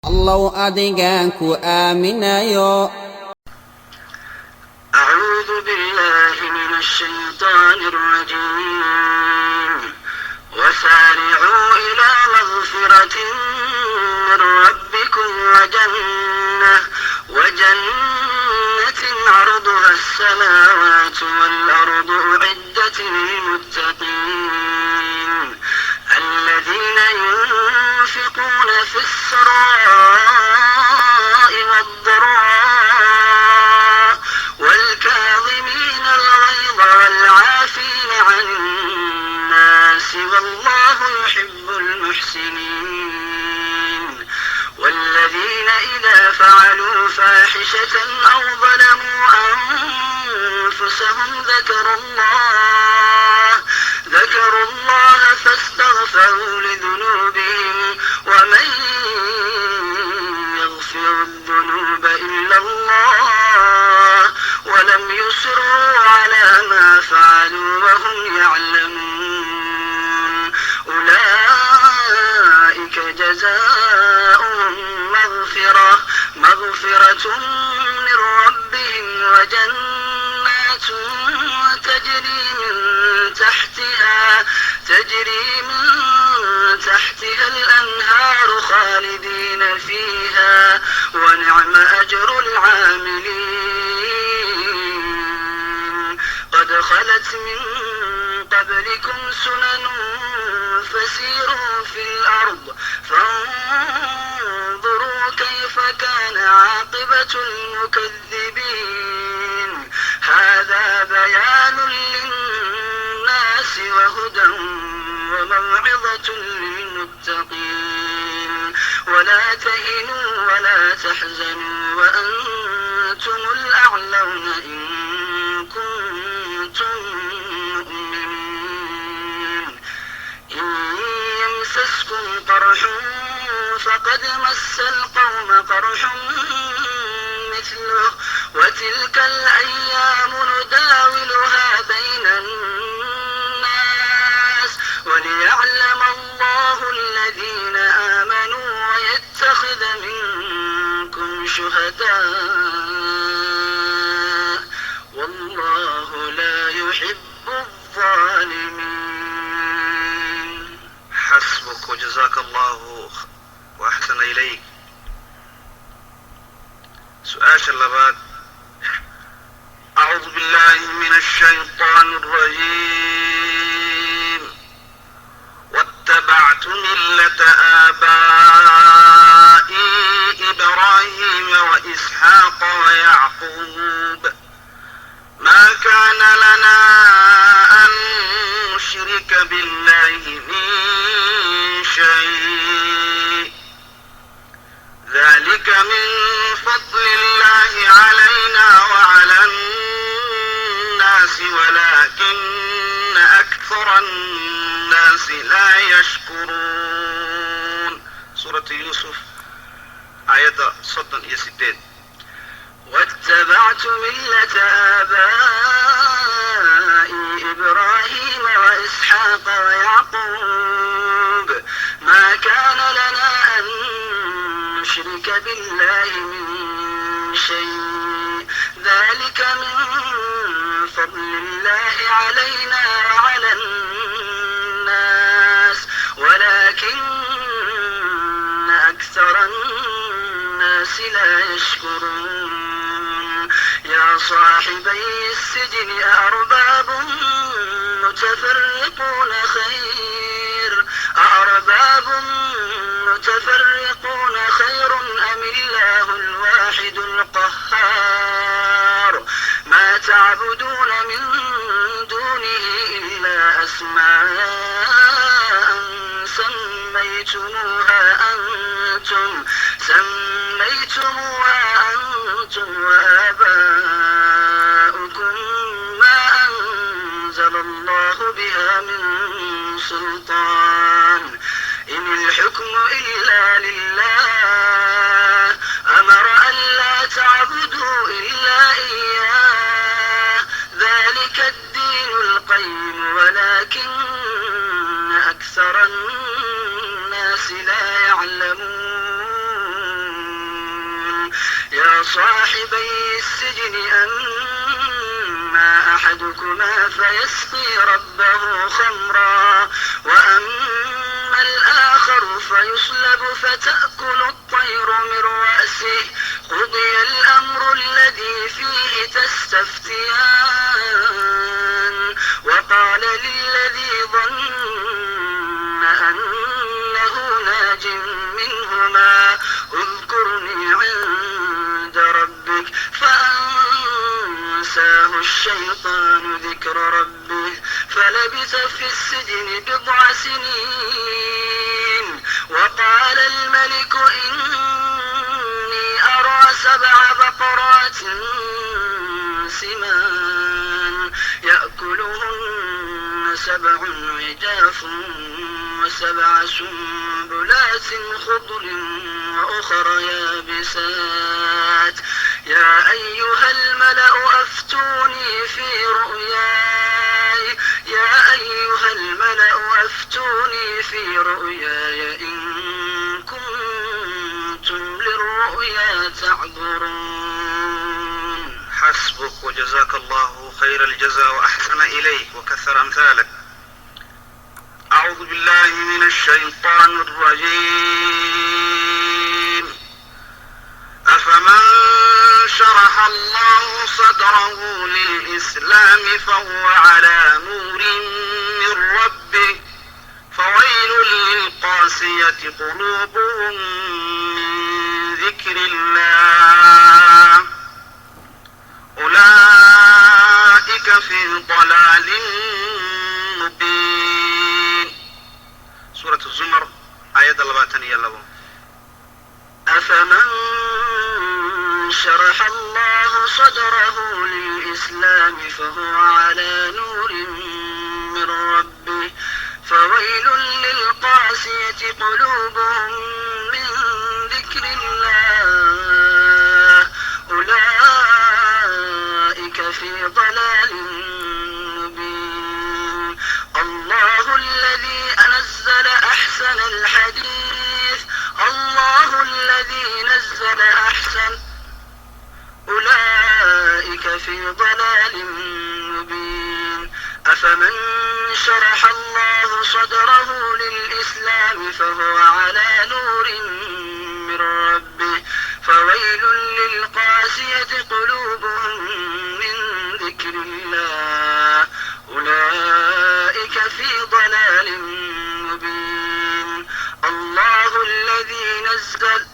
الله أدقانك آمنايو. أعوذ بالله من الشيطان الرجيم. وسارعوا إلى مغفرة من ربكم وجنة عرضها السماوات والأرض أعدت للمتقين الذين ينفقون في السراء والضراء والكاظمين الغيظ والعافين عن الناس والله يحب المحسنين والذين إذا فعلوا فاحشة أو ظلموا أنفسهم ذكروا الله فاستغفروا لذنوبهم ومن يغفر الذنوب إلا الله ولم يصروا على ما فعلوا وهم يعلمون أولئك جزاؤهم مغفرة من ربهم وجنات تجري من تحتها الأنهار خالدين فيها ونعم أجر العاملين. قد خلت من قبلكم سنن فسيروا في الأرض فانظروا كيف كان عاقبة المكذبين. هذا بيان للناس وهدى وموعظة للمتقين. ولا تهنوا ولا تحزنوا وأنتم الأعلون إن كنتم مؤمنين. إن يمسسكم قرح فقد مس القوم قرح مثله وتلك الأيام نداولها بين الناس وليعلم الله الذين آمنوا ويتخذ منكم شهداء والله لا يحب الظالمين. حسبك وجزاك الله وأحسن إليك. سؤال اللبات. أعوذ بالله من الشيطان الرجيم. واتبعت ملة آبائي إبراهيم وإسحاق ويعقوب ما كان لنا أن نشرك بالله من شيء ذلك من فضل الله علينا وعلى الناس ولكن أكثر الناس لا يشكرون. سورة يوسف آية 6. واتبعت ملة آبائي إبراهيم وإسحاق ويعقوب ما كان لنا أن نشرك بالله من شيء ذلك من فضل الله علينا وعلى الناس ولكن أكثر الناس لا يشكرون. يا صاحبي السجن أأرباب متفرقون خير أم الله الواحد القهار. ما تعبدون من دونه إلا أسماء سميتموها أنتم وآباؤكم ما أنزل الله بها من سلطان إن الحكم إلا لله أمر أن لا تعبدوا إلا إياه ذلك الدين القيم ولكن أكثر الناس لا يعلمون. صاحبي السجن أما أحدكما فيسقي ربه خمرا وأما الآخر فيصلب فتأكل الطير من رأسه قضي الأمر الذي فيه تستفتيان وقال للذي ظن أنه ناج منهما اذكرني عند ربك فأنساه الشيطان ذكر ربه فلبث في السجن 9 سنين وقال الملك إني أرى 7 بقرات سمان يأكلهن 7 عجاف و7 سنبلات خضر وأخر يابسات يا أيها الملأ أفتوني في رؤياي إن كنتم للرؤيا تعبرون. حسبك وجزاك الله خير الجزاء وأحسن إليك وكثر أمثالك. أعوذ بالله من الشيطان الرجيم. أفمن شرح الله صدره للإسلام فهو على نور من ربه فويل للقاسية قلوبهم من ذكر الله أولئك في ضلال مبين. سورة الزمر آية 22. أفمن شرح الله صدره للإسلام فهو على نور من ربه فويل للقاسية قلوبهم من ذكر الله أولئك في ضلال مبين. الله الذي نزل أحسن أولئك في ضلال مبين. أفمن شرح الله صدره للإسلام فهو على نور من ربه فويل للقاسية قلوبهم من ذكر الله أولئك في ضلال مبين. الله الذي نزل